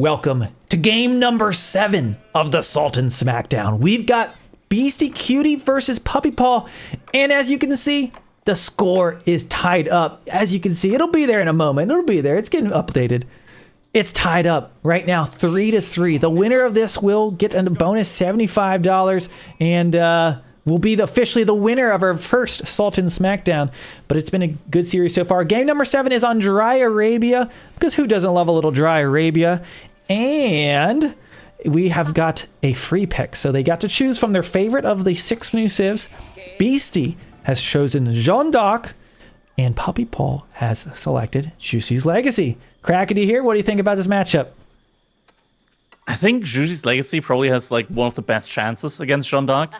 Welcome to game number 7 of the Sultan Smackdown. We've got Beastyqt versus Puppypaw, and as you can see, the score is tied up. As you can see, it'll be there in a moment. It'll be there. It's getting updated. It's tied up right now, 3-3. The winner of this will get a bonus $75 and will be officially the winner of our first Sultan Smackdown. But it's been a good series so far. Game number 7 is on Dry Arabia, because who doesn't love a little Dry Arabia? And we have got a free pick. So they got to choose from their favorite of the 6 new civs. Beasty has chosen Jeanne, and Puppypaw has selected Juicy's Legacy. Crackety here, what do you think about this matchup? I think Juicy's Legacy probably has like one of the best chances against Jeanne d'Arc.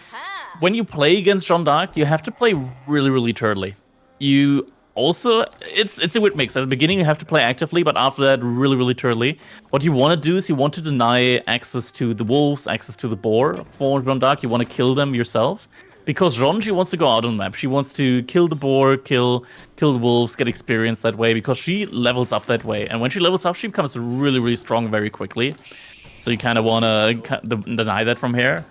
When you play against Jeanne d'Arc, you have to play really turtly. You also, it's a weird mix. At the beginning, you have to play actively, but after that, really turtly. What you want to do is you want to deny access to the wolves, access to the boar for Jeanne d'Arc. You want to kill them yourself. Because Jeanne, she wants to go out on the map. She wants to kill the boar, kill the wolves, get experience that way, because she levels up that way. And when she levels up, she becomes really strong very quickly. So you kind of want to deny that from here.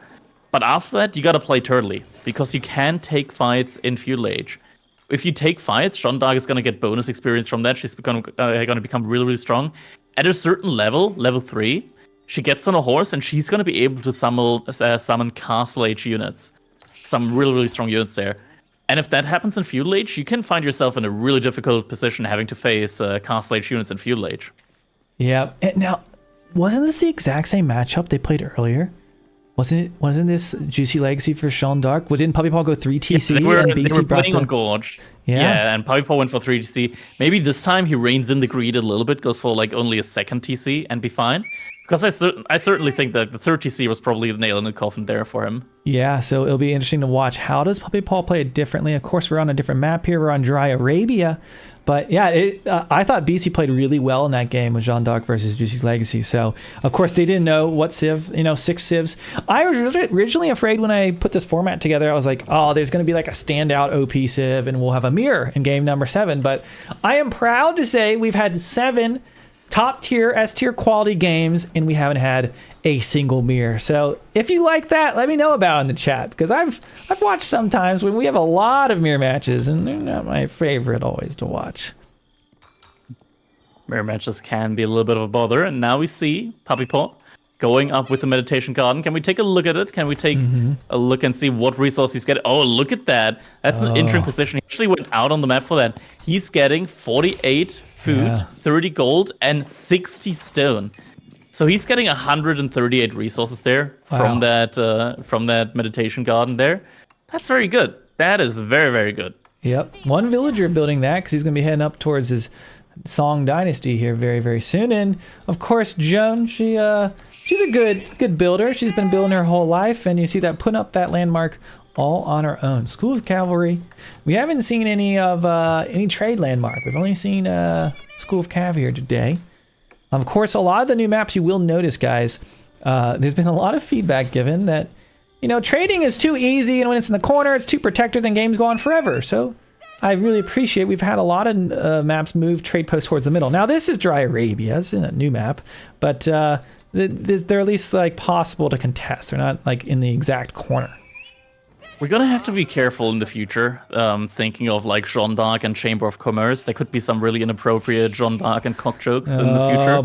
But after that, you got to play turtly, because you can take fights in feudal age. If you take fights, Jeanne d'Arc is going to get bonus experience from that. She's going to become really strong. At a certain level, level 3, she gets on a horse, and she's going to be able to summon castle age units. Some really strong units there. And if that happens in feudal age, you can find yourself in a really difficult position having to face castle age units in feudal age. Yeah. And now, wasn't this the exact same matchup they played earlier? Wasn't this Juicy Legacy for Jeanne d'Arc? Didn't Puppypaw go 3 TC? They were Beasty playing on Gorge. Yeah, and Puppypaw went for 3 TC. Maybe this time he reins in the greed a little bit, goes for like only a 2nd TC and be fine. Because I certainly think that the 3rd TC was probably the nail in the coffin there for him. Yeah, so it'll be interesting to watch. How does Puppypaw play it differently? Of course, we're on a different map here. We're on Dry Arabia. But yeah, I thought Beasty played really well in that game with Jeanne d'Arc versus Juicy's Legacy. So, of course, they didn't know what civ, 6 civs. I was originally afraid when I put this format together. I was like, oh, there's going to be like a standout OP civ and we'll have a mirror in game number 7. But I am proud to say we've had 7 top tier, S tier quality games, and we haven't had a single mirror. So if you like that, let me know about it in the chat, because I've watched sometimes when we have a lot of mirror matches, and they're not my favorite always to watch. Mirror matches can be a little bit of a bother, and now we see Puppypaw going up with the meditation garden. Can we take a look at it? Can we take a look and see what resource he's getting? Oh, look at that. That's an interesting position. He actually went out on the map for that. He's getting 48 food, 30 gold, and 60 stone. So he's getting 138 resources there from that meditation garden there. That's very good. That is very good. Yep. One villager building that, because he's going to be heading up towards his Song Dynasty here very soon. And of course, Joan, she's a good builder. She's been building her whole life, and you see that putting up that landmark all on her own. School of Cavalry. We haven't seen any trade landmark. We've only seen School of Cav here today. Of course, a lot of the new maps you will notice, guys. There's been a lot of feedback given that trading is too easy, and when it's in the corner, it's too protected, and games go on forever. So I really appreciate we've had a lot of maps move trade posts towards the middle. Now this is Dry Arabia. It's in a new map, but they're at least like possible to contest. They're not like in the exact corner. We're gonna have to be careful in the future, thinking of like Jeanne d'Arc and Chamber of Commerce. There could be some really inappropriate Jeanne d'Arc and cock jokes in the future. Oh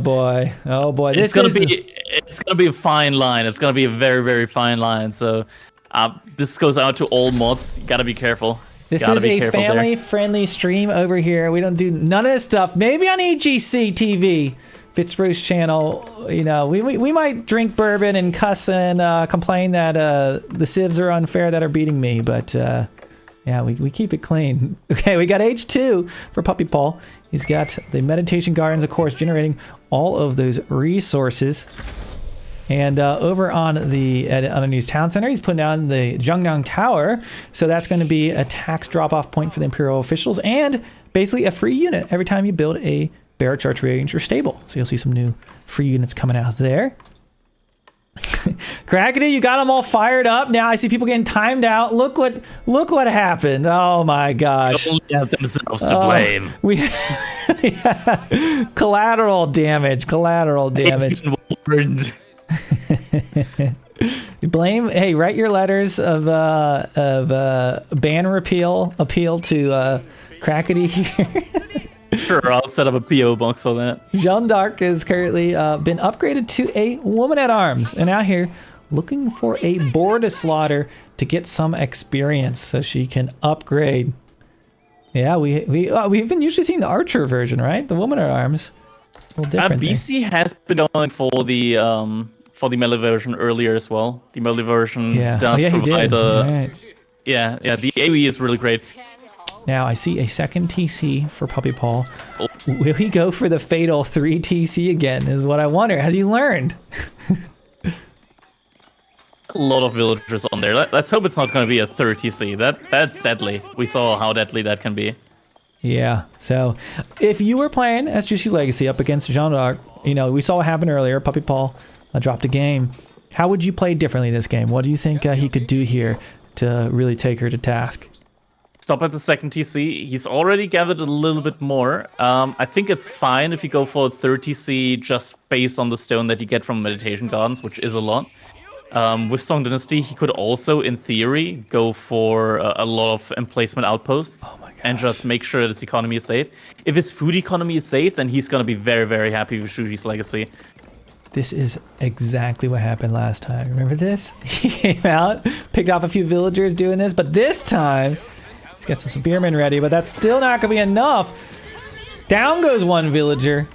boy! It's gonna be a fine line. It's gonna be a very fine line. So this goes out to all mods. You gotta be careful. This is a family-friendly stream over here. We don't do none of this stuff. Maybe on EGC TV, FitzBro's channel, we might drink bourbon and cuss and complain that the civs are unfair that are beating me. But yeah, we keep it clean. Okay, we got age 2 for Puppypaw. He's got the meditation gardens, of course, generating all of those resources. And over on the unused town center, he's putting down the Zhongnang Tower. So that's going to be a tax drop-off point for the Imperial officials, and basically a free unit every time you build a barracks, archery range, or stable. So you'll see some new free units coming out there. Crackety, you got them all fired up. Now I see people getting timed out. Look what happened. Oh my gosh. They only have themselves to blame. We collateral damage. Blame. Hey, write your letters of ban appeal to Crackety here. Sure, I'll set up a PO box for that. Jeanne d'Arc has currently been upgraded to a woman at arms, and out here looking for a boar to slaughter to get some experience so she can upgrade. Yeah, we've been usually seeing the archer version, right? The woman at arms. A little different. BC has been going for the melee version earlier as well. The melee version does provide the AoE is really great. Now I see a second TC for Puppypaw. Oh. Will he go for the fatal 3 TC again is what I wonder. Has he learned? A lot of villagers on there. Let's hope it's not going to be a 3rd TC. That's deadly. We saw how deadly that can be. Yeah, so if you were playing as Juicy's Legacy up against Jeanne d'Arc, we saw what happened earlier. Puppypaw dropped a game. How would you play differently this game? What do you think he could do here to really take her to task? Stop at the 2nd TC. He's already gathered a little bit more. I think it's fine if you go for a 3rd TC just based on the stone that you get from Meditation Gardens, which is a lot. With Song Dynasty, he could also, in theory, go for a lot of emplacement outposts and just make sure that his economy is safe. If his food economy is safe, then he's going to be very, very happy with Juicy's Legacy. This is exactly what happened last time. Remember this? He came out, picked off a few villagers doing this, but this time... He's got some spearmen ready, but that's still not going to be enough. Down goes one villager.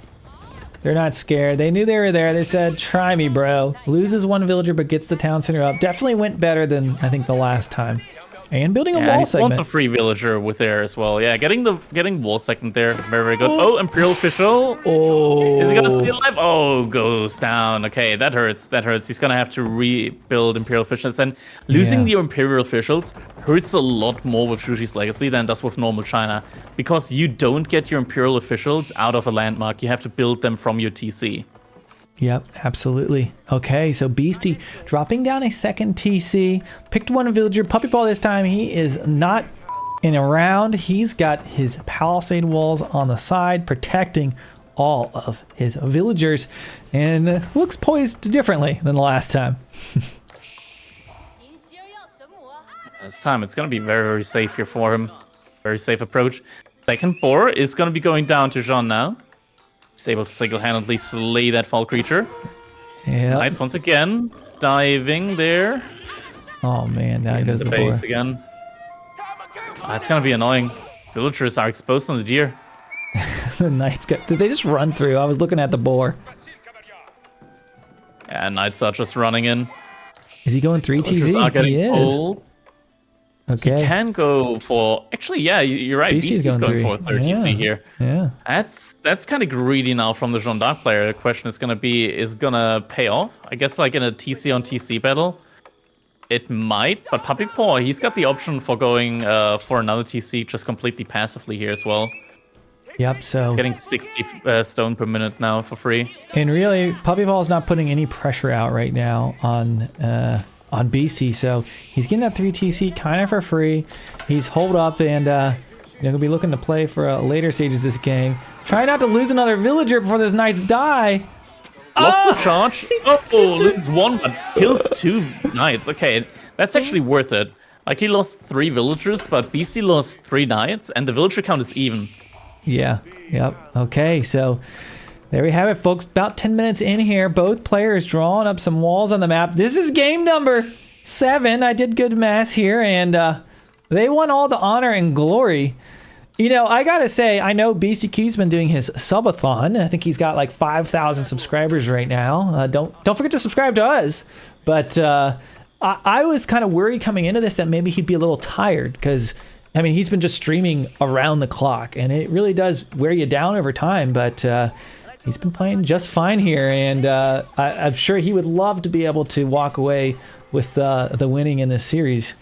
They're not scared. They knew they were there. They said, try me, bro. Loses one villager, but gets the town center up. Definitely went better than, I think, the last time. And building a wall segment. He wants a free villager with there as well. Yeah, getting wall segment there. Very, very good. Oh, Imperial official. Oh. Is he going to stay alive? Oh, goes down. Okay, that hurts. That hurts. He's going to have to rebuild Imperial officials. And losing the Imperial officials hurts a lot more with Juicy's Legacy than it does with normal China. Because you don't get your Imperial officials out of a landmark. You have to build them from your TC. Yep, absolutely. Okay, so Beasty dropping down a 2nd TC. Picked one villager. Puppypaw this time, he is not in a round. He's got his palisade walls on the side, protecting all of his villagers. And looks poised differently than the last time. This time, it's going to be very, very safe here for him. Very safe approach. 2nd boar is going to be going down to Jeanne now. He's able to single-handedly slay that fall creature. Yeah. Knights once again diving there. Oh man, now goes the boar again. That's gonna be annoying. Villagers are exposed on the deer. The knights did they just run through? I was looking at the boar. Yeah, knights are just running in. Is he going 3 TZ? He is. Pulled. Okay. He can go for... Actually, yeah, you're right. BC's going for a 3rd TC here. Yeah. That's kind of greedy now from the Jeanne d'Arc player. The question is going to be, is it going to pay off? I guess like in a TC on TC battle, it might. But Puppypaw, he's got the option for going for another TC just completely passively here as well. Yep, so... He's getting 60 stone per minute now for free. And really, Puppypaw is not putting any pressure out right now on Beasty, so he's getting that 3 TC kind of for free. He's holed up and gonna be looking to play for later stages of this game. Try not to lose another villager before those knights die. Blocks the charge. Oh, loses one but kills 2 knights. Okay, that's actually worth it. Like he lost 3 villagers, but Beasty lost 3 knights, and the villager count is even. Yeah. Yep. Okay, so there we have it, folks. About 10 minutes in here. Both players drawing up some walls on the map. This is game number 7. I did good math here, and they won all the honor and glory. I gotta say, I know Beastyqt's been doing his subathon. I think he's got like 5,000 subscribers right now. Don't forget to subscribe to us. But I was kind of worried coming into this that maybe he'd be a little tired because, I mean, he's been just streaming around the clock, and it really does wear you down over time. But he's been playing just fine here, and I'm sure he would love to be able to walk away with the winning in this series.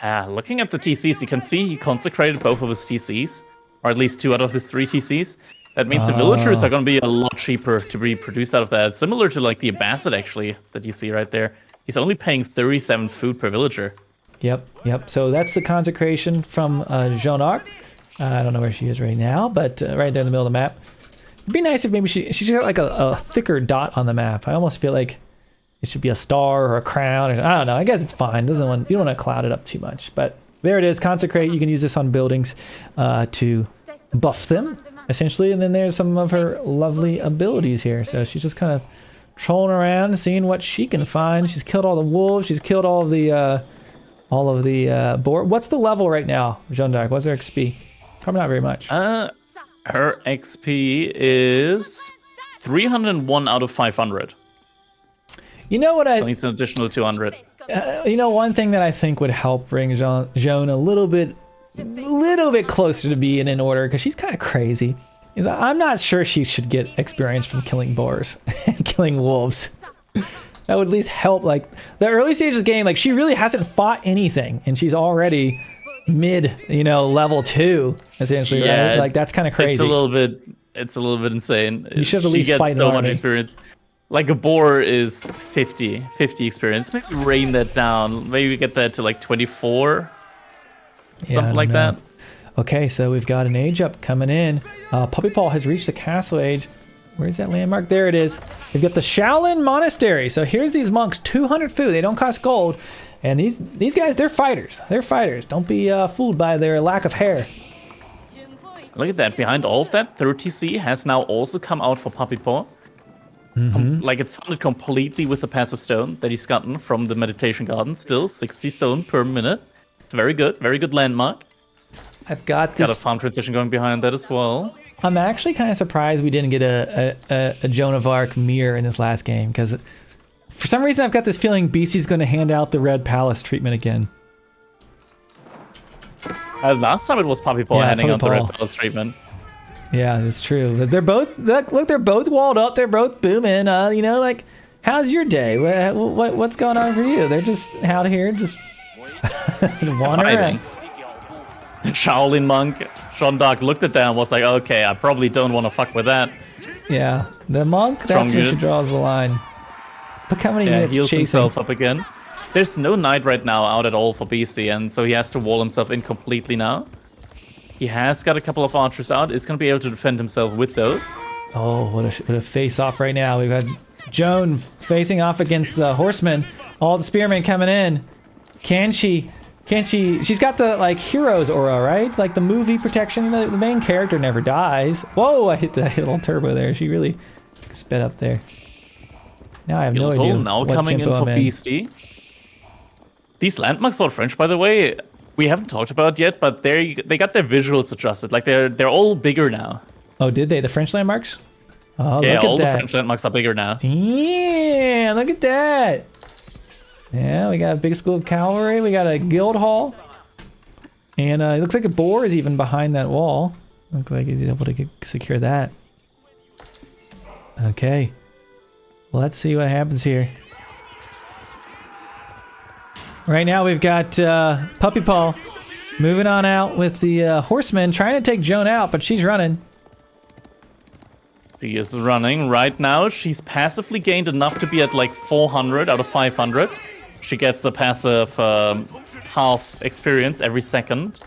Looking at the TCs, you can see he consecrated both of his TCs, or at least 2 out of his 3 TCs. That means the villagers are going to be a lot cheaper to be produced out of that. Similar to like the Abbasid, actually, that you see right there. He's only paying 37 food per villager. Yep. So that's the consecration from Jeanne. I don't know where she is right now, but right there in the middle of the map. It'd be nice if maybe she's got like a thicker dot on the map. I almost feel like it should be a star or a crown. Or, I don't know. I guess it's fine. You don't want to cloud it up too much. But there it is. Consecrate. You can use this on buildings to buff them, essentially. And then there's some of her lovely abilities here. So she's just kind of trolling around, seeing what she can find. She's killed all the wolves. She's killed all of the boar. What's the level right now, Jeanne d'Arc? What's her XP? Probably not very much. Her XP is 301 out of 500. You know what So needs an additional 200. you know, one thing that I think would help bring Jeanne a little bit closer to being in order, because she's kind of crazy, is I'm not sure she should get experience from killing boars and killing wolves. That would at least help, like, the early stages of the game, like, she really hasn't fought anything, and she's already mid, level 2, essentially, right? Like, that's kind of crazy. It's a little bit insane. You should at least fight so much experience. Like, a boar is 50 experience. Maybe rein that down. Maybe get that to, like, 24. Something like that. Okay, so we've got an age up coming in. Puppypaw has reached the castle age. Where's that landmark? There it is. We've got the Shaolin Monastery. So here's these monks, 200 food. They don't cost gold. And these guys, they're fighters. They're fighters. Don't be fooled by their lack of hair. Look at that. Behind all of that, 30C has now also come out for Puppypaw. Like, it's funded completely with the passive stone that he's gotten from the meditation garden. Still 60 stone per minute. It's very good landmark. I've got this. Got a farm transition going behind that as well. I'm actually kind of surprised we didn't get a Joan of Arc mirror in this last game, because for some reason I've got this feeling BC's going to hand out the Red Palace treatment again. Last time it was Puppypaw handing out the Red Palace treatment. Yeah, it's true. But they're both look. They're both walled up. They're both booming. Like, how's your day? What's going on for you? They're just out here, just wandering around. Shaolin monk Jeanne d'Arc looked at that and was like, okay, I probably don't want to fuck with that. Yeah, the monk, that's where she draws the line. Look how many minutes heals chasing. Himself up again. There's no knight right now out at all for Beastie, and so he has to wall himself in completely now. He has got a couple of archers out. Is going to be able to defend himself with those. Oh, what a face-off right now. We've got Joan facing off against the horsemen. All the spearmen coming in. Can she... She's got the, like, hero's aura, right? Like the movie protection. The main character never dies. Whoa, I hit a little turbo there. She really sped up there. Now I have no idea now what coming in tempo for I'm in. Beastie. These landmarks are French, by the way. We haven't talked about yet, but they got their visuals adjusted. Like, they're all bigger now. Oh, did they? The French landmarks? Oh, yeah, look at all that. the French landmarks are bigger now. Yeah, look at that. Yeah, we got a big school of cavalry. We got a guild hall. And it looks like a boar is even behind that wall. Looks like he's able to secure that. Okay. Let's see what happens here. Right now we've got Puppypaw moving on out with the horsemen, trying to take Joan out, but she's running. She is running right now. She's passively gained enough to be at like 400 out of 500. She gets a passive half experience every second.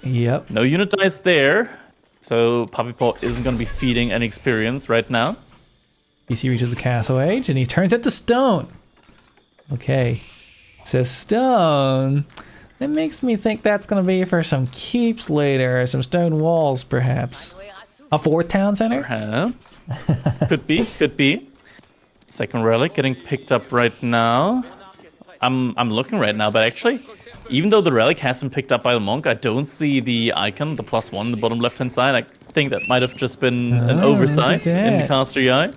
Yep. No unit dies there. So Puppypaw isn't going to be feeding any experience right now. BC reaches the castle age and he turns it to stone. Okay. Says stone. That makes me think that's going to be for some keeps later. Some stone walls, perhaps. A fourth town center? Perhaps. Could be. Second relic getting picked up right now. I'm looking right now, but actually, even though the relic has been picked up by the monk, I don't see the icon, the +1 in the bottom left-hand side. I think that might have just been an oversight in the caster UI.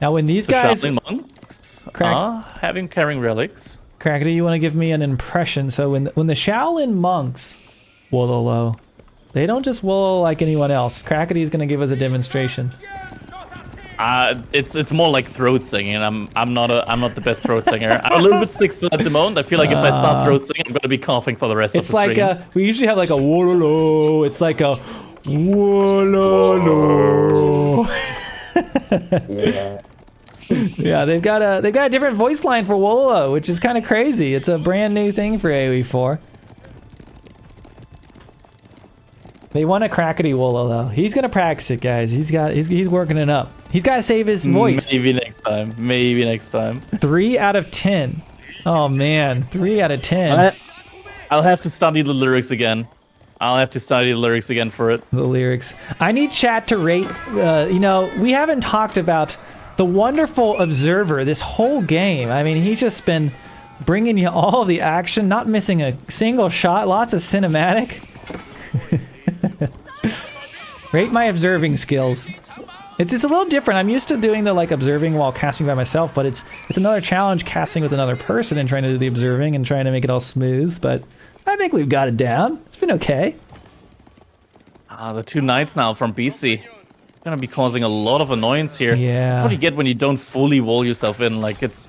Now, when these guys... monks are carrying relics. Crackety, you want to give me an impression? So when the Shaolin monks wallow, they don't just wallow like anyone else. Crackety is going to give us a demonstration. It's more like throat singing. I'm not the best throat singer. I'm a little bit sick at the moment. I feel like if I start throat singing, I'm gonna be coughing for the rest of the stream. It's like we usually have like a wallow. It's like a Wololo. Yeah, they've got a different voice line for Wololo, which is kind of crazy. It's a brand new thing for AoE4. They want a crackety Wololo though. He's gonna practice it, guys. He's working it up. He's got to save his voice. Maybe next time. Maybe next time. 3 out of 10. Oh man, 3 out of 10. I'll have to study the lyrics again. I'll have to study the lyrics again for it. The lyrics. I need chat to rate. You know, we haven't talked about the wonderful observer this whole game. I mean, he's just been bringing you all the action, not missing a single shot. Lots of cinematic. Rate my observing skills. It's a little different. I'm used to doing the like observing while casting by myself, but it's another challenge casting with another person and trying to do the observing and trying to make it all smooth. But I think we've got it down. It's been okay. The 2 knights now from BC. Gonna be causing a lot of annoyance here. Yeah. That's what you get when you don't fully wall yourself in. Like it's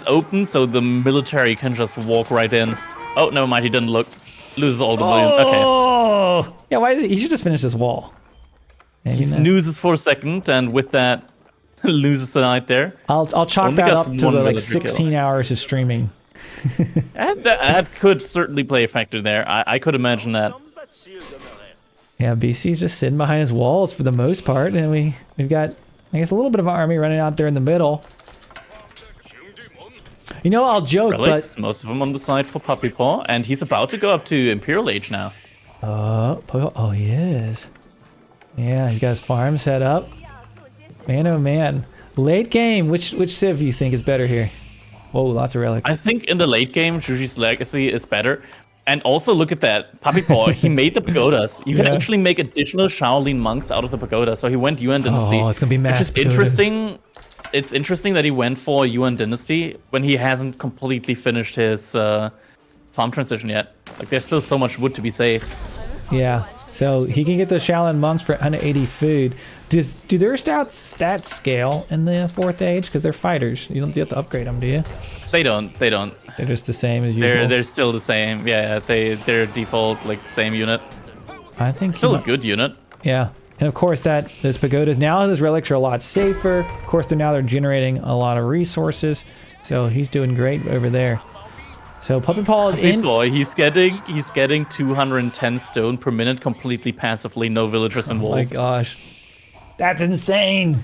open, so the military can just walk right in. Oh, never mind. He didn't look. Loses all the million. Okay. Oh, yeah. Why is he should just finish this wall. Maybe He snoozes for a second, and with that, loses the knight there. I'll chalk Only that got up to one the like military 16 kill. hours of streaming. And that could certainly play a factor there. I could imagine that. Yeah, BC's just sitting behind his walls for the most part, and we've got, I guess, a little bit of an army running out there in the middle. You know, I'll joke, Relics, most of them on the side for Puppypaw, and he's about to go up to Imperial Age now. Oh, he is. Yeah, he's got his farm set up. Man, oh man. Late game, which civ you think is better here? Whoa, lots of relics. I think in the late game, Zhuji's Legacy is better. And also look at that, Puppypaw, he made the pagodas. You can actually make additional Shaolin monks out of the pagoda. So he went Yuan Dynasty. Oh, it's gonna be mass Which is interesting. It's interesting that he went for Yuan Dynasty when he hasn't completely finished his farm transition yet. Like there's still so much wood to be saved. Yeah, so he can get the Shaolin monks for 180 food. Do their stats scale in the 4th age? Because they're fighters. You don't have to upgrade them, do you? They don't. They're just the same as usual. They're still the same. Yeah, they're default like same unit. I think Still a good unit. Yeah, and of course those pagodas now, those relics are a lot safer. Of course, they're generating a lot of resources. So he's doing great over there. So Puppypaw he's getting 210 stone per minute completely passively, no villagers involved. Oh my gosh, that's insane.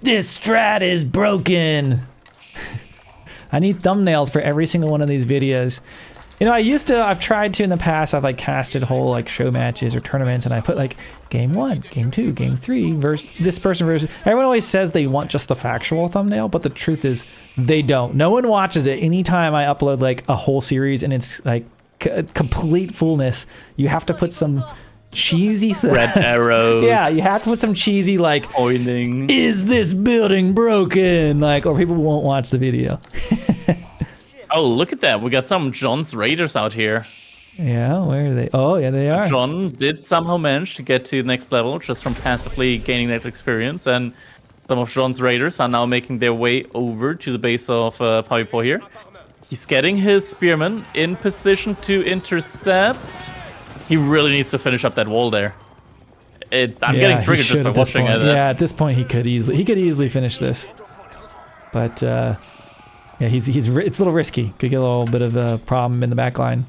This strat is broken. I need thumbnails for every single one of these videos. You know, I've tried to in the past, I've like casted whole like show matches or tournaments, and I put like game 1, game 2, game 3, versus this person versus. Everyone always says they want just the factual thumbnail, but the truth is they don't. No one watches it. Anytime I upload like a whole series and it's like complete fullness, you have to put some cheesy red arrows. Yeah, you have to put some cheesy like pointing. Is this building broken? Like, or people won't watch the video. Oh, look at that. We got some John's Raiders out here. Yeah, where are they? Oh, yeah, they are. John did somehow manage to get to the next level just from passively gaining that experience, and some of John's Raiders are now making their way over to the base of Puppypaw here. He's getting his spearmen in position to intercept. He really needs to finish up that wall there. I'm getting triggered just by watching it. Yeah, at this point he could easily finish this. But yeah, it's a little risky. Could get a little bit of a problem in the back line.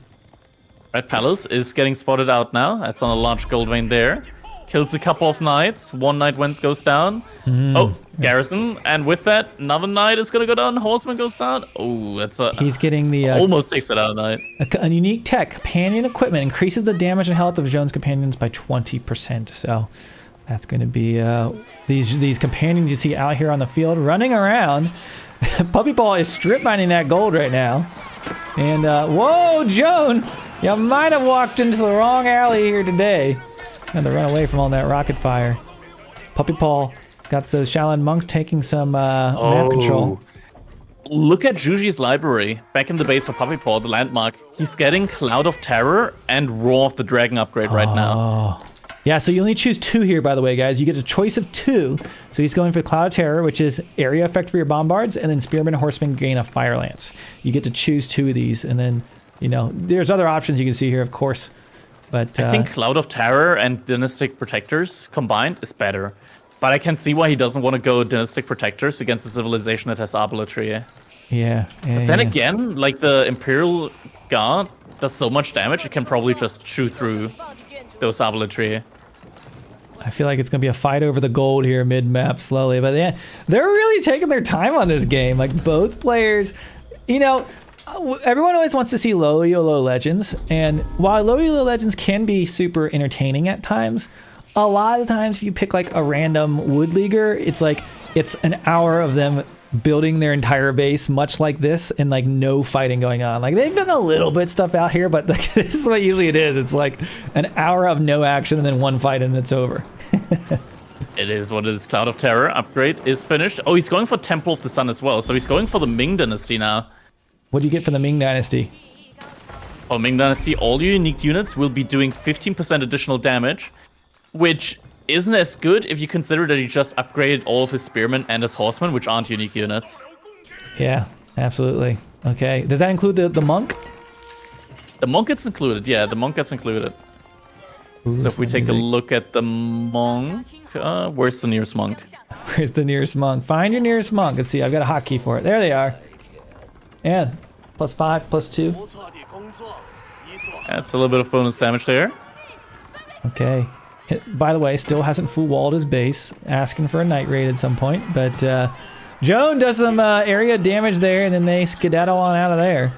Red Palace is getting spotted out now. That's on a large gold vein there. Kills a couple of knights. One knight goes down. Oh, garrison. And with that, another knight is going to go down. Horseman goes down. Oh, that's a... He's getting the... almost takes it out of knight. A unique tech. Companion equipment increases the damage and health of Joan's companions by 20%. So that's going to be... these companions you see out here on the field running around. Puppypaw is strip mining that gold right now. And, whoa, Joan! You might have walked into the wrong alley here today. Had to run away from all that rocket fire. Puppypaw got those Shaolin monks taking some map control. Look at Zhuji's library. Back in the base of Puppypaw, the landmark. He's getting Cloud of Terror and Roar of the Dragon upgrade right now. Yeah, so you only choose 2 here, by the way, guys. You get a choice of 2. So he's going for Cloud of Terror, which is area effect for your bombards, and then Spearman and Horseman gain a Fire Lance. You get to choose 2 of these, and then, you know, there's other options you can see here, of course. But I think Cloud of Terror and Dynastic Protectors combined is better. But I can see why he doesn't want to go Dynastic Protectors against a civilization that has Arbalestry. yeah. Then again, like the Imperial Guard does so much damage, it can probably just chew through those Arbalestry. I feel like it's gonna be a fight over the gold here mid-map slowly, but yeah, they're really taking their time on this game. Like both players, you know, everyone always wants to see low YOLO Legends, and while low YOLO Legends can be super entertaining at times, a lot of the times if you pick like a random Wood Leaguer, it's like it's an hour of them building their entire base much like this and like no fighting going on. Like they've done a little bit stuff out here, but like, this is what usually it is. It's like an hour of no action and then one fight and it's over. It is what it is. Cloud of Terror upgrade is finished. Oh, he's going for Temple of the Sun as well. So he's going for the Ming Dynasty now. What do you get for the Ming Dynasty? Oh, Ming Dynasty, all your unique units will be doing 15% additional damage, which isn't as good if you consider that he just upgraded all of his Spearmen and his Horsemen, which aren't unique units. Yeah, absolutely. Okay, does that include the Monk? The Monk gets included, yeah, the Monk gets included. Ooh, So if we take a look at the Monk, where's the nearest Monk? Where's the nearest Monk? Find your nearest Monk. Let's see, I've got a hotkey for it. There they are. And +5, +2. That's a little bit of bonus damage there. Okay. By the way, still hasn't full walled his base, asking for a night raid at some point, but Joan does some area damage there, and then they skedaddle on out of there.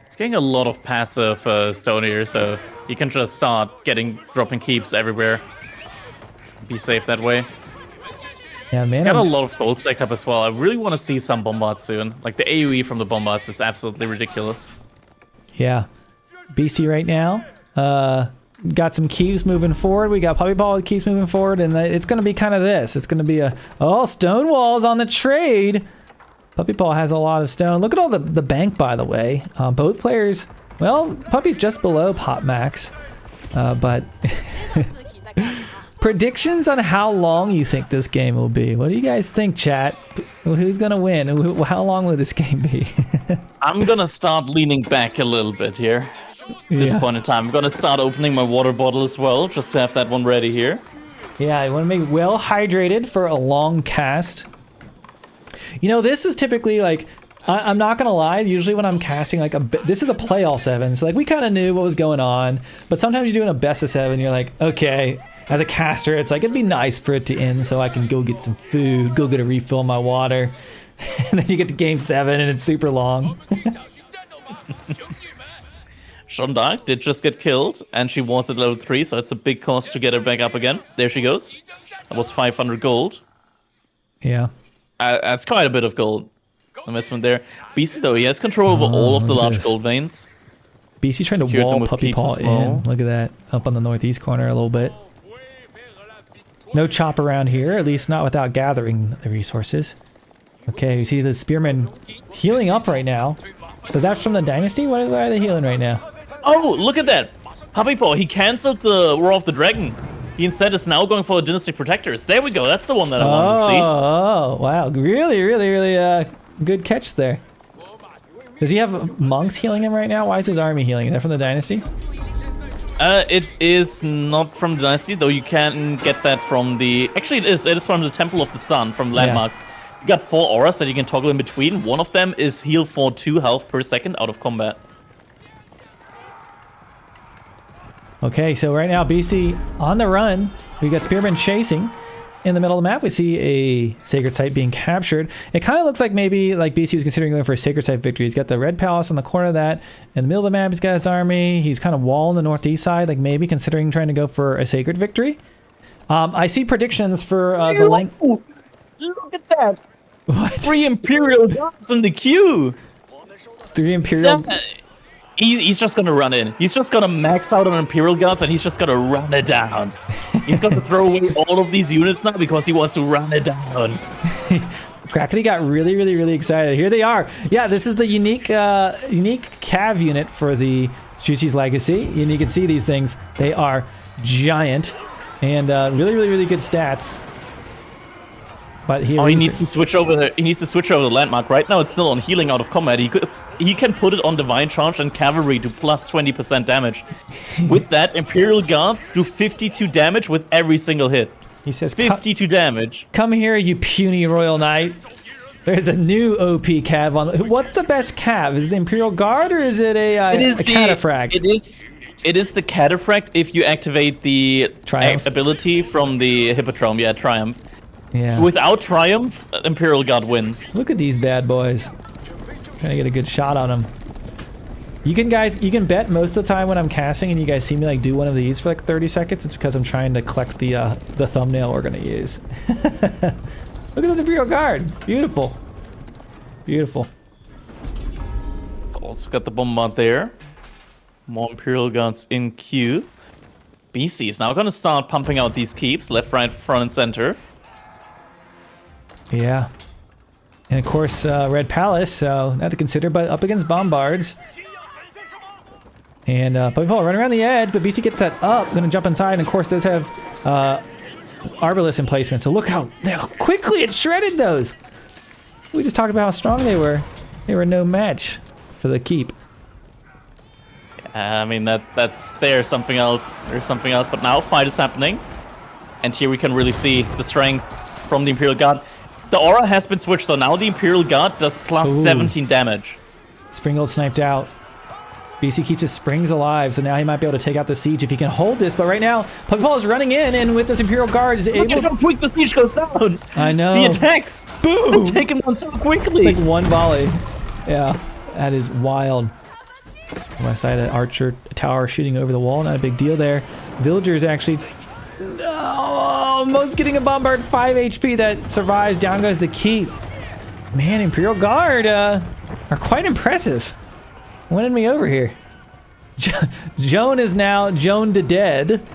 It's getting a lot of passive stone here, so you can just start dropping keeps everywhere. Be safe that way. Yeah, man. It's got a lot of gold stacked up as well. I really want to see some bombards soon. Like the AoE from the bombards is absolutely ridiculous. Yeah. Beastie right now. Got some keeps moving forward. We got Puppypaw with keeps moving forward, and it's going to be kind of this. It's going to be a stone walls on the trade. Puppypaw has a lot of stone. Look at all the bank, by the way. Both players. Well, Puppy's just below Pop Max, but predictions on how long you think this game will be. What do you guys think, chat? Who's going to win? How long will this game be? I'm going to start leaning back a little bit here. At this point in time, I'm gonna start opening my water bottle as well, just to have that one ready here. Yeah, you want to make well hydrated for a long cast. You know, this is typically like, I'm not gonna lie, usually when I'm casting like this is a play all 7, so like we kind of knew what was going on, but sometimes you're doing a best of 7, you're like, okay, as a caster, it's like, it'd be nice for it to end so I can go get some food, go get a refill of my water, and then you get to game 7 and it's super long. Jeanne d'Arc did just get killed, and she was at level 3, so it's a big cost to get her back up again. There she goes. That was 500 gold. Yeah. That's quite a bit of gold investment there. Beastie, though, he has control over all of the large gold veins. Beastie's trying to wall Puppypaw in. Look at that. Up on the northeast corner a little bit. No chop around here, at least not without gathering the resources. Okay, you see the Spearmen healing up right now. So is that from the Dynasty? Why are they healing right now? Oh, look at that! Puppypaw, he cancelled the Roar of the Dragon. He instead is now going for the Dynastic Protectors. There we go, that's the one that I wanted to see. Oh, wow. Really good catch there. Does he have monks healing him right now? Why is his army healing? Is that from the Dynasty? It is not from the Dynasty, though you can get that from the... Actually, it is from the Temple of the Sun, from Landmark. Yeah. You got 4 auras that you can toggle in between. One of them is heal for 2 health per second out of combat. Okay, so right now, Beastie on the run. We got Spearmen chasing. In the middle of the map, we see a Sacred Site being captured. It kind of looks like maybe like Beastie was considering going for a Sacred Site victory. He's got the Red Palace on the corner of that. In the middle of the map, he's got his army. He's kind of walling the northeast side, like maybe considering trying to go for a Sacred victory. I see predictions for the length. Look at that! What? 3 Imperial guards in the queue! 3 Imperial... He's just gonna run in. He's just gonna max out on Imperial Guards and he's just gonna run it down. He's gonna throw away all of these units now because he wants to run it down. Crackety got really excited. Here they are. Yeah, this is the unique cav unit for the Juicy's Legacy. And you can see these things. They are giant and really good stats. But he needs to switch over the landmark. Right now it's still on healing out of combat. He can put it on divine charge and cavalry to plus 20% damage. With that, Imperial Guards do 52 damage with every single hit. He says 52 damage. Come here, you puny royal knight. There's a new OP cav on. What's the best cav? Is it the Imperial Guard or is it a cataphract? It is the cataphract if you activate the ability from the Hippodrome. Yeah, Triumph. Yeah. Without Triumph, Imperial Guard wins. Look at these bad boys. Trying to get a good shot on them. You can bet most of the time when I'm casting and you guys see me like do one of these for like 30 seconds, it's because I'm trying to collect the thumbnail we're gonna use. Look at this Imperial Guard. Beautiful. Beautiful. Also got the bombard there. More Imperial Guards in queue. BC is now gonna start pumping out these keeps, left, right, front, and center. Yeah. And of course, Red Palace, so not to consider, but up against Bombards. And Puppypaw running around the edge, but BC gets that up, gonna jump inside, and of course those have Arbalest emplacement, so look how quickly it shredded those! We just talked about how strong they were. They were no match for the keep. I mean, there's something else. There's something else, but now fight is happening. And here we can really see the strength from the Imperial Guard. The aura has been switched, so now the Imperial Guard does plus 17 damage. Springgold sniped out. BC keeps his springs alive, so now he might be able to take out the siege if he can hold this. But right now, Puppypaw is running in, and with this Imperial Guard is able. Look how quick the siege goes down. I know. The attacks, boom, take him down so quickly. Like one volley. Yeah, that is wild. On my side, an archer tower shooting over the wall, not a big deal there. Villagers actually. Almost getting a bombard, 5 HP that survives. Down goes the keep. Man, Imperial Guard are quite impressive. Winning me over here. Jeanne is now Joan the Dead.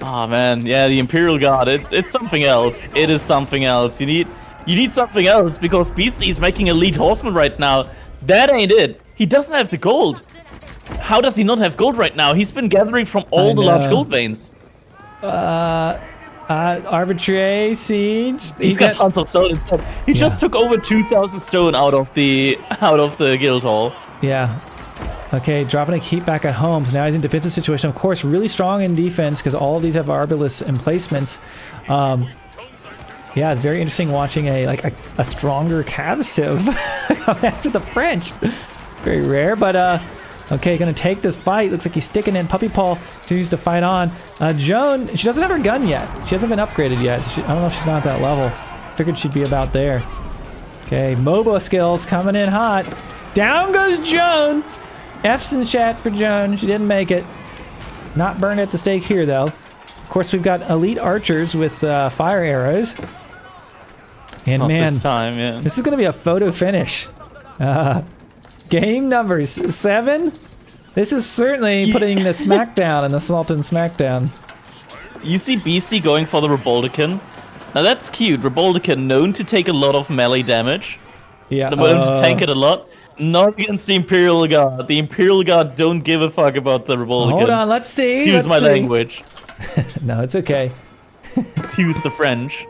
Oh man, yeah, the Imperial Guard, it's something else. It is something else. You need something else because BC is making elite horseman right now. That ain't it. He doesn't have the gold. How does he not have gold right now? He's been gathering from all the large gold veins. Arbitrary siege. He's got tons of stone instead. He just took over 2,000 stone out of the guild hall. Yeah. Okay, dropping a keep back at home. So now he's in defensive situation. Of course, really strong in defense because all of these have Arbalest emplacements. Yeah, it's very interesting watching a stronger cav civ come after the French. Very rare, but okay, gonna take this fight. Looks like he's sticking in. Puppypaw continues to fight on. Jeanne, she doesn't have her gun yet. She hasn't been upgraded yet. So I don't know if she's not at that level. Figured she'd be about there. Okay, MOBA skills coming in hot. Down goes Jeanne. F's in chat for Jeanne. She didn't make it. Not burned at the stake here, though. Of course, we've got elite archers with fire arrows. And not man, this time, yeah. This is gonna be a photo finish. Game numbers 7. This is certainly putting the Smackdown in the Sultan Smackdown. You see BC going for the Reboldican. Now that's cute. Reboldican known to take a lot of melee damage. Yeah. Known to tank it a lot. Not against the Imperial Guard. The Imperial Guard don't give a fuck about the Reboldican. Hold on, let's see. Excuse my language. No, it's okay. Excuse the French.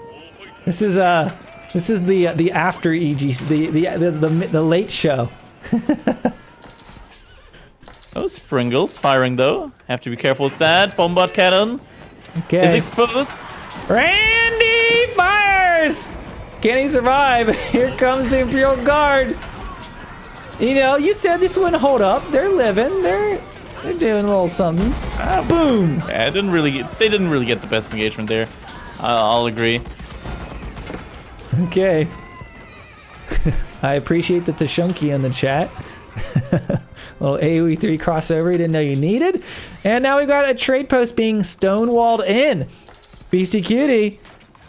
This is the after EGC, the late show. Oh, Springles firing though. Have to be careful with that. Bombard cannon is exposed. Randy fires! Can he survive? Here comes the Imperial Guard. You know, you said this wouldn't hold up. They're living. They're doing a little something. Boom! Yeah, they didn't really get the best engagement there. I'll agree. Okay. I appreciate the Tashunki in the chat. Little AoE4 crossover you didn't know you needed. And now we've got a trade post being stonewalled in. Beastyqt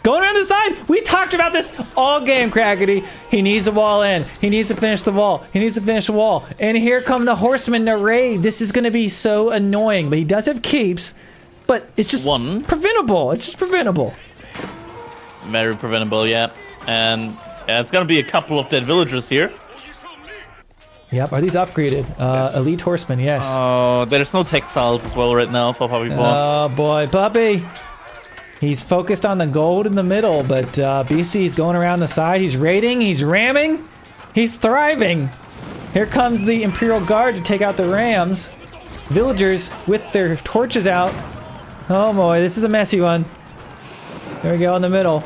going around the side. We talked about this all game, Crackety. He needs a wall in. He needs to finish the wall. He needs to finish the wall. And here come the horsemen to raid. This is going to be so annoying. But he does have keeps. But it's just preventable. It's just preventable. Very preventable, yeah. And yeah, it's going to be a couple of dead villagers here. Yep, are these upgraded? Yes. Elite horsemen, yes. Oh, there's no textiles as well right now for Puppypaw. Oh boy, Puppy! He's focused on the gold in the middle, but BC is going around the side. He's raiding, he's ramming, he's thriving. Here comes the Imperial Guard to take out the rams. Villagers with their torches out. Oh boy, this is a messy one. There we go in the middle.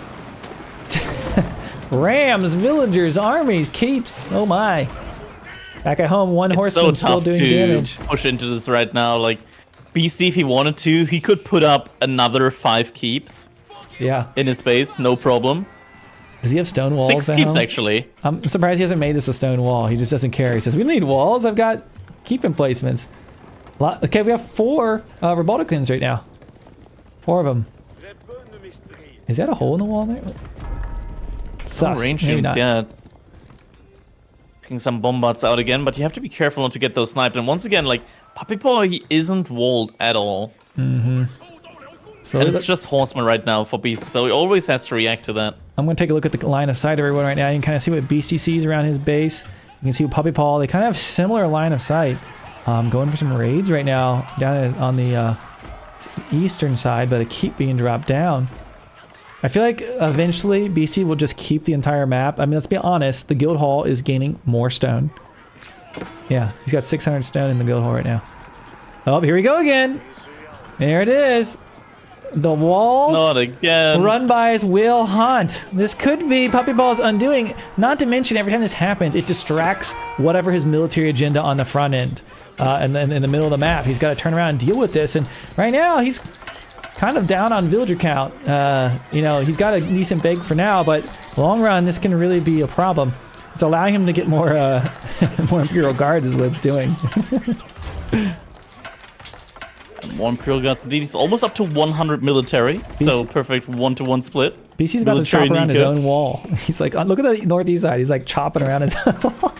Rams, villagers, armies, keeps. Oh my. Back at home, one horseman still doing damage. Push into this right now. Like, BC, if he wanted to, he could put up another 5 keeps. Yeah. In his base, no problem. Does he have stone walls? 6 keeps, actually. I'm surprised he hasn't made this a stone wall. He just doesn't care. He says, we don't need walls. I've got keep emplacements. Okay, we have 4 Roboticans right now. 4 of them. Is that a hole in the wall there? Some range units, yeah. Taking some bombards out again, but you have to be careful not to get those sniped. And once again, like, Puppypaw, he isn't walled at all. Mm-hmm. So and it's just horseman right now for Beast, so he always has to react to that. I'm going to take a look at the line of sight of everyone right now. You can kind of see what Beastie sees around his base. You can see Puppypaw. They kind of have similar line of sight. Going for some raids right now down on the eastern side, but a keep being dropped down. I feel like eventually BC will just keep the entire map. I mean, let's be honest, the guild hall is gaining more stone. Yeah, he's got 600 stone in the guild hall right now. Oh, here we go again. There it is. The walls Not again. Run by his Will Hunt. This could be Puppypaw's undoing. Not to mention, every time this happens, it distracts whatever his military agenda on the front end. And then in the middle of the map, he's got to turn around and deal with this. And right now, he's kind of down on villager count. You know, he's got a decent big for now, but long run, this can really be a problem. It's allowing him to get more more Imperial Guards is what it's doing. More Imperial Guards indeed. He's almost up to 100 military, so perfect 1-to-1 split. BC's about to chop around his own wall. He's like, look at the northeast side. He's like chopping around his own wall.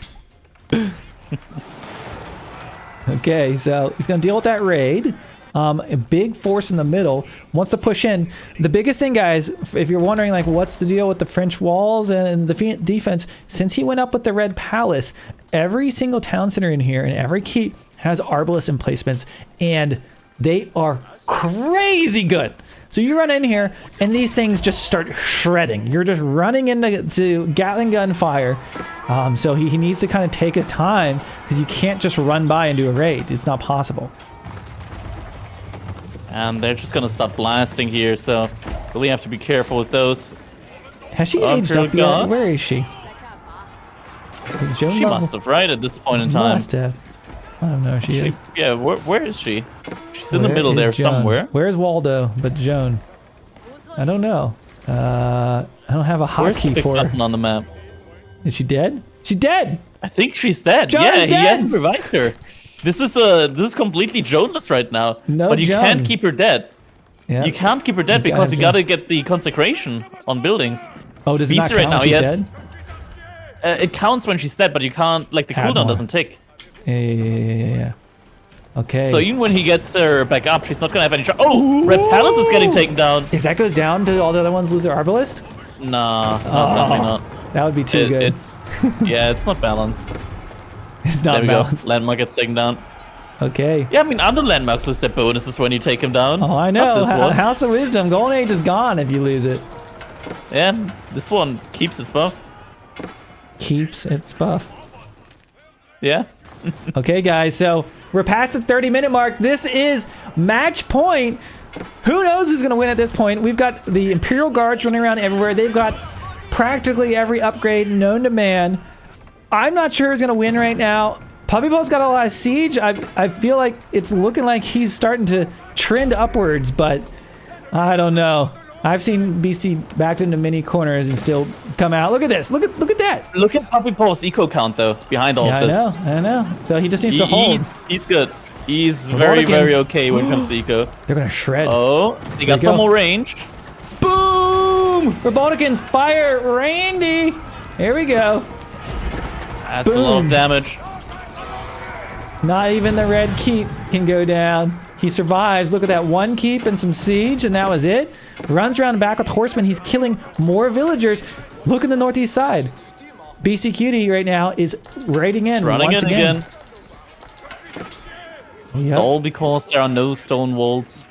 Okay, so he's going to deal with that raid. A big force in the middle wants to push in. The biggest thing, guys, if you're wondering, like, what's the deal with the French walls and the defense, since he went up with the Red Palace, every single town center in here and every keep has Arbalest emplacements, and they are crazy good. So you run in here, and these things just start shredding. You're just running into Gatling gun fire. So he needs to kind of take his time, because you can't just run by and do a raid. It's not possible. And they're just gonna start blasting here, so really have to be careful with those. Has she aged up yet? Where is she? She must have, right, at this point in time. Must have. I don't know where she is. Yeah, where is she? She's in the middle there somewhere. Where's Waldo, but Joan? I don't know. I don't have a hotkey for her. Button on the map? Is she dead? She's dead! I think she's dead. Joan yeah, is dead. He hasn't revived her. This is completely Joan-less right now. No, but you Joan. can't keep her dead. Yeah. You can't keep her dead because you gotta get the consecration on buildings. Oh, does it not count right now, when she's dead? It counts when she's dead, but you can't, like, the cooldown doesn't tick. Yeah. Okay. So even when he gets her back up, she's not gonna have any shot. Oh, Red Palace is getting taken down. If that goes down, do all the other ones lose their Arbalest? Nah, sadly not. That would be too good. Yeah, it's not balanced. It's not balanced. Go. Landmark gets taken down. Okay. Yeah, I mean, other landmarks lose their bonuses when you take him down. Oh, I know. House of Wisdom. Golden Age is gone if you lose it. Yeah, this one keeps its buff. Keeps its buff. Yeah. Okay, guys, so we're past the 30-minute mark. This is match point. Who knows who's going to win at this point? We've got the Imperial Guards running around everywhere. They've got practically every upgrade known to man. I'm not sure who's going to win right now. Puppypaw's got a lot of siege. I feel like it's looking like he's starting to trend upwards, but I don't know. I've seen BC backed into many corners and still come out. Look at this. Look at that. Look at Puppypaw's eco count, though, behind all of this. I know. So he just needs to hold. He's good. He's very, very okay when it comes to eco. They're going to shred. Oh, they got some more range. Boom! Roboticans, fire Randy. Here we go. That's a lot of damage. Not even the red keep can go down. He survives. Look at that one keep and some siege, and that was it. Runs around back with horsemen. He's killing more villagers. Look at the northeast side. Beastyqt right now is raiding in once again. It's all because there are no stone walls.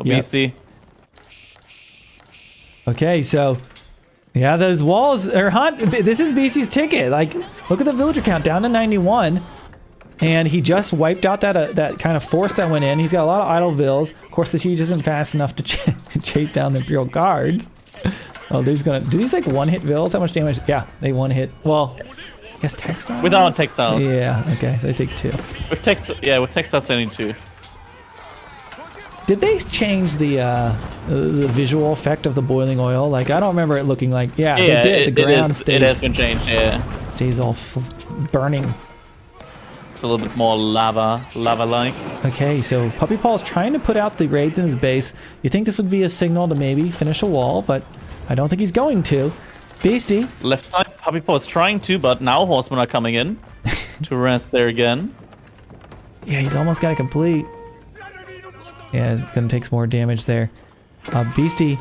Beastie. Okay, so yeah, those walls are hot. This is BC's ticket. Like, look at the villager count down to 91. And he just wiped out that kind of force that went in. He's got a lot of idle vills. Of course, the siege isn't fast enough to chase down the Imperial guards. Oh, there's gonna... Do these like one-hit vills? How much damage? Yeah, they one-hit. Well, I guess textiles? Without textiles. Yeah, okay, so they take 2. With textiles I need 2. Did they change the visual effect of the boiling oil? Like, I don't remember it looking like... Yeah, they did. The ground stays... It has been changed, yeah. Stays all burning. A little bit more lava-like. Okay, so Puppypaw is trying to put out the raids in his base. You think this would be a signal to maybe finish a wall, but I don't think he's going to. Beastie. Left side, Puppypaw is trying to, but now horsemen are coming in to rest there again. Yeah, he's almost got it complete. Yeah, it's gonna take some more damage there. Beastie.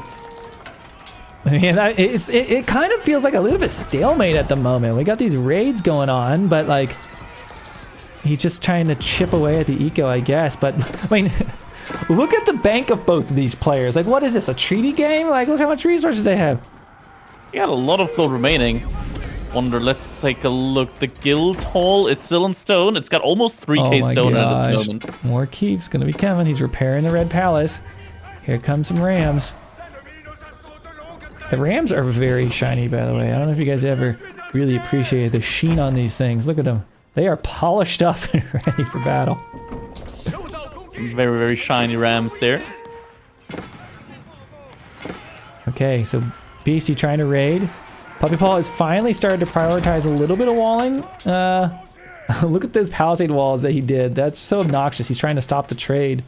Man, it kind of feels like a little bit stalemate at the moment. We got these raids going on, but like... He's just trying to chip away at the eco, I guess. But, I mean, look at the bank of both of these players. Like, what is this, a treaty game? Like, look how much resources they have. You got a lot of gold remaining. Wonder, let's take a look. The guild hall, it's still in stone. It's got almost 3k stone at the moment. More keeps gonna be coming. He's repairing the Red Palace. Here come some rams. The rams are very shiny, by the way. I don't know if you guys ever really appreciate the sheen on these things. Look at them. They are polished up and ready for battle. Some very, very shiny rams there. Okay, so Beastie trying to raid. Puppypaw has finally started to prioritize a little bit of walling. Look at those palisade walls that he did. That's so obnoxious. He's trying to stop the trade.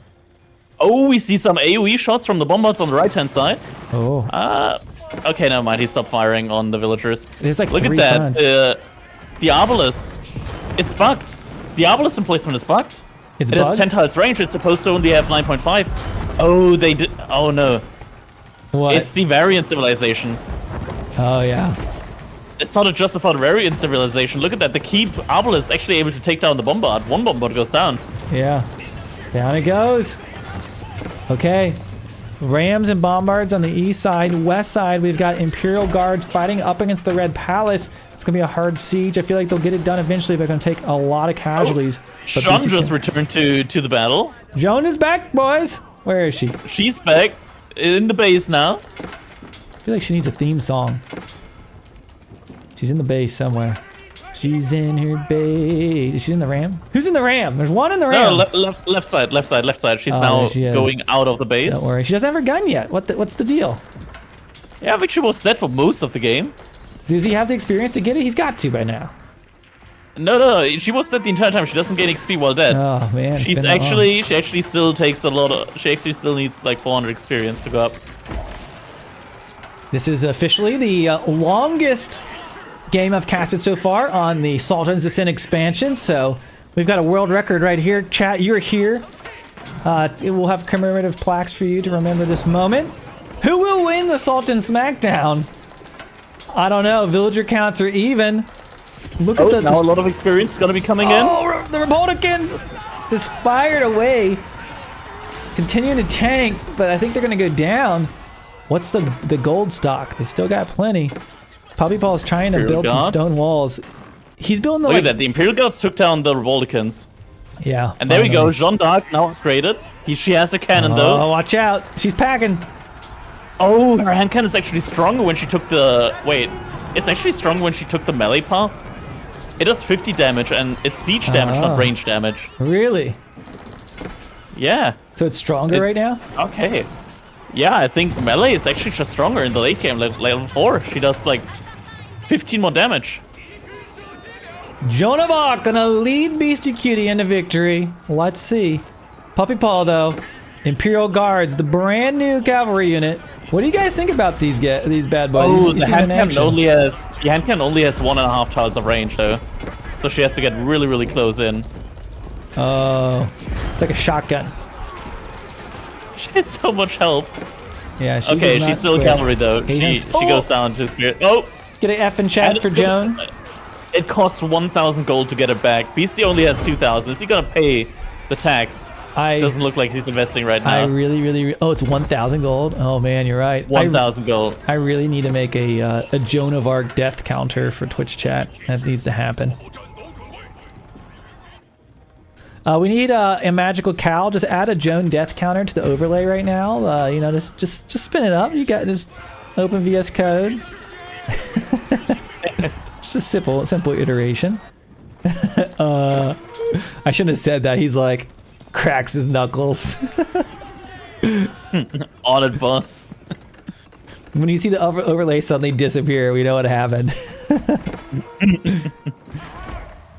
Oh, we see some AoE shots from the bombards on the right-hand side. Oh. Okay, never mind. He stopped firing on the villagers. There's like Look 3 at fronts. that. The obelisk. It's bugged. The obelisk emplacement is bugged. It has 10 tiles range. It's supposed to only have 9.5. Oh, they did. Oh no. What? It's the variant civilization. Oh yeah. It's not a justified variant civilization. Look at that. The key obelisk is actually able to take down the bombard. One bombard goes down. Yeah. Down it goes. Okay. Rams and bombards on the east side. West side, we've got Imperial guards fighting up against the Red Palace. It's gonna be a hard siege. I feel like they'll get it done eventually. They're gonna take a lot of casualties. Jeanne just returned to the battle. Joan is back, boys. Where is she? She's back in the base now. I feel like she needs a theme song. She's in the base somewhere. She's in her base. Is she in the ram? Who's in the ram? There's one in the ram. No, left side. She's now going out of the base. Don't worry. She doesn't have her gun yet. What's the deal? Yeah, I think she was dead for most of the game. Does he have the experience to get it? He's got to by now. No, she was dead the entire time. She doesn't gain XP while dead. Oh man, she actually still takes a lot of. She actually still needs like 400 experience to go up. This is officially the longest game I've casted so far on the Sultans Ascent expansion. So we've got a world record right here. Chat, you're here. It will have commemorative plaques for you to remember this moment. Who will win the Sultan Smackdown? I don't know. Villager counts are even. Look at now a lot of experience is going to be coming in. Oh, the Republicans just fired away. Continuing to tank, but I think they're going to go down. What's the gold stock? They still got plenty. Puppypaw is trying to build some stone walls. He's building the Look at that. The Imperial Guards took down the Republicans. Yeah. And there we go. Jeanne d'Arc now upgraded. She has a cannon though. Oh, watch out. She's packing. Oh, her hand cannon is actually stronger when she took the... Wait. It's actually stronger when she took the melee path. It does 50 damage and it's siege damage, not range damage. Really? Yeah. So it's stronger right now? Okay. Yeah, I think melee is actually just stronger in the late game, like level 4. She does like 15 more damage. Joan of Arc gonna lead Beastyqt into victory. Let's see. Puppypaw though, Imperial Guards, the brand new cavalry unit. What do you guys think about these bad boys? Oh, the hand cannon only has 1.5 tiles of range though, so she has to get really, really close in. Oh, it's like a shotgun. She has so much help. Yeah, she's still cavalry though. She goes down to spirit. Oh, get an F in chat for Joan. It costs 1,000 gold to get it back. Beastie only has 2,000. Is he gonna pay the tax? Doesn't look like he's investing right now. I really. Oh, it's 1,000 gold. Oh man, you're right. 1,000 gold. I really need to make a Joan of Arc death counter for Twitch chat. That needs to happen. We need a AnMagicalCow. Just add a Joan death counter to the overlay right now. You know, just spin it up. You got just open VS Code. Just a simple iteration. I shouldn't have said that. He's like cracks his knuckles. On it, boss. When you see the overlay suddenly disappear, we know what happened.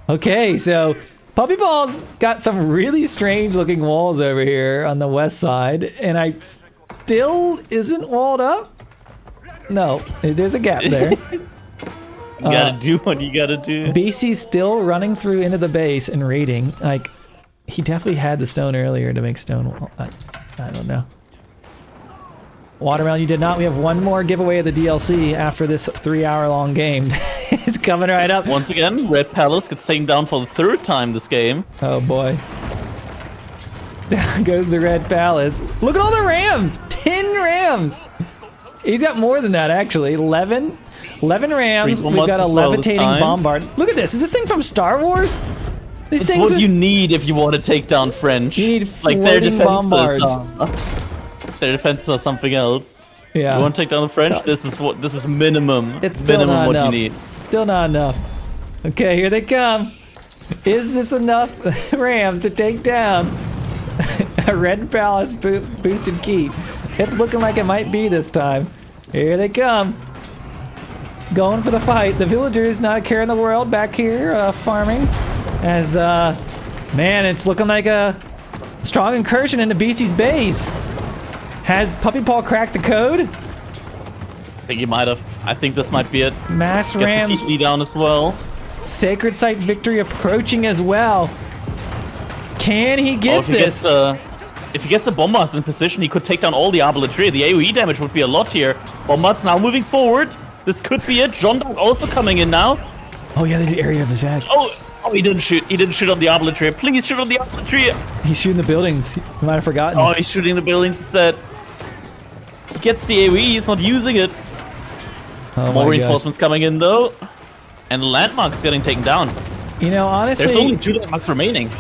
Okay, so Puppypaw's got some really strange looking walls over here on the west side, and I still isn't walled up. No, there's a gap there. You gotta do what you gotta do. BC's still running through into the base and raiding. Like, he definitely had the stone earlier to make stone wall. I don't know. Watermelon, you did not. We have one more giveaway of the DLC after this 3-hour-long game. It's coming right up. Once again, Red Palace gets taken down for the 3rd time this game. Oh boy. Down goes the Red Palace. Look at all the rams! 10 rams! He's got more than that, actually. 11 rams. We've got a levitating bombard. Look at this. Is this thing from Star Wars? These it's things what you need if you want to take down French. You need like their defenses. Bombards. Their defenses are something else. Yeah. You want to take down the French? This is minimum. It's minimum what you need. Still not enough. Okay, here they come. Is this enough rams to take down a Red Palace boosted keep? It's looking like it might be this time. Here they come. Going for the fight. The villagers not a care in the world back here farming. As, man, it's looking like a strong incursion into Beastie's base. Has Puppypaw cracked the code? I think he might have. I think this might be it. Mass rams. Gets the TC down as well. Sacred Site victory approaching as well. Can he get this? If he gets the Bombards in position, he could take down all the Arbaletier. The AoE damage would be a lot here. Bombards now moving forward. This could be it. Jeanne also coming in now. Oh yeah, the area of attack. Oh, he didn't shoot. He didn't shoot on the Arbaletier. Please shoot on the Arbaletier. He's shooting the buildings. He might have forgotten. Oh, he's shooting the buildings instead. He gets the AoE. He's not using it. Oh, more reinforcements coming in though, and the landmarks getting taken down. You know, honestly, there's only 2 landmarks remaining.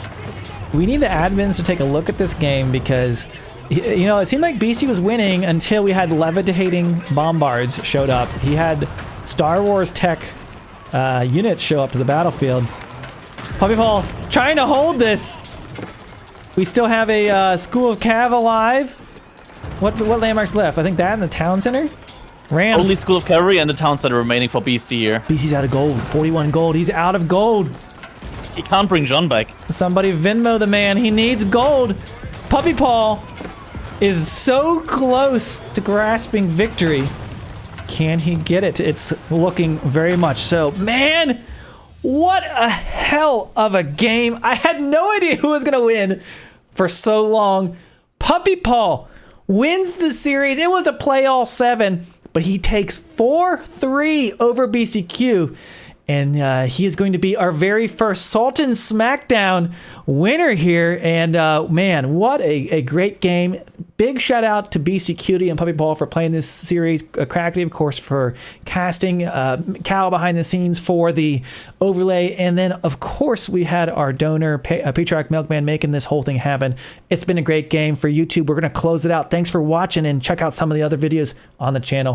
We need the admins to take a look at this game because, you know, it seemed like Beastie was winning until we had levitating bombards showed up. He had Star Wars tech units show up to the battlefield. Puppypaw trying to hold this. We still have a School of Cav alive. What landmarks left? I think that and the town center. Rams. Only School of Cavalry and the town center remaining for Beastie here. Beastie's out of gold. 41 gold. He's out of gold. He can't bring Jeanne back. Somebody Venmo the man. He needs gold. Puppypaw is so close to grasping victory. Can he get it? It's looking very much so. Man, what a hell of a game. I had no idea who was going to win for so long. Puppypaw wins the series. It was a play all 7, but he takes 4-3 over Beastyqt. And he is going to be our very first Sultan Smackdown winner here. And man, what a great game. Big shout out to Beastyqt and Puppypaw for playing this series. Crackety, of course, for casting. Cow behind the scenes for the overlay. And then, of course, we had our donor, Patriarch Milkman, making this whole thing happen. It's been a great game for YouTube. We're going to close it out. Thanks for watching and check out some of the other videos on the channel.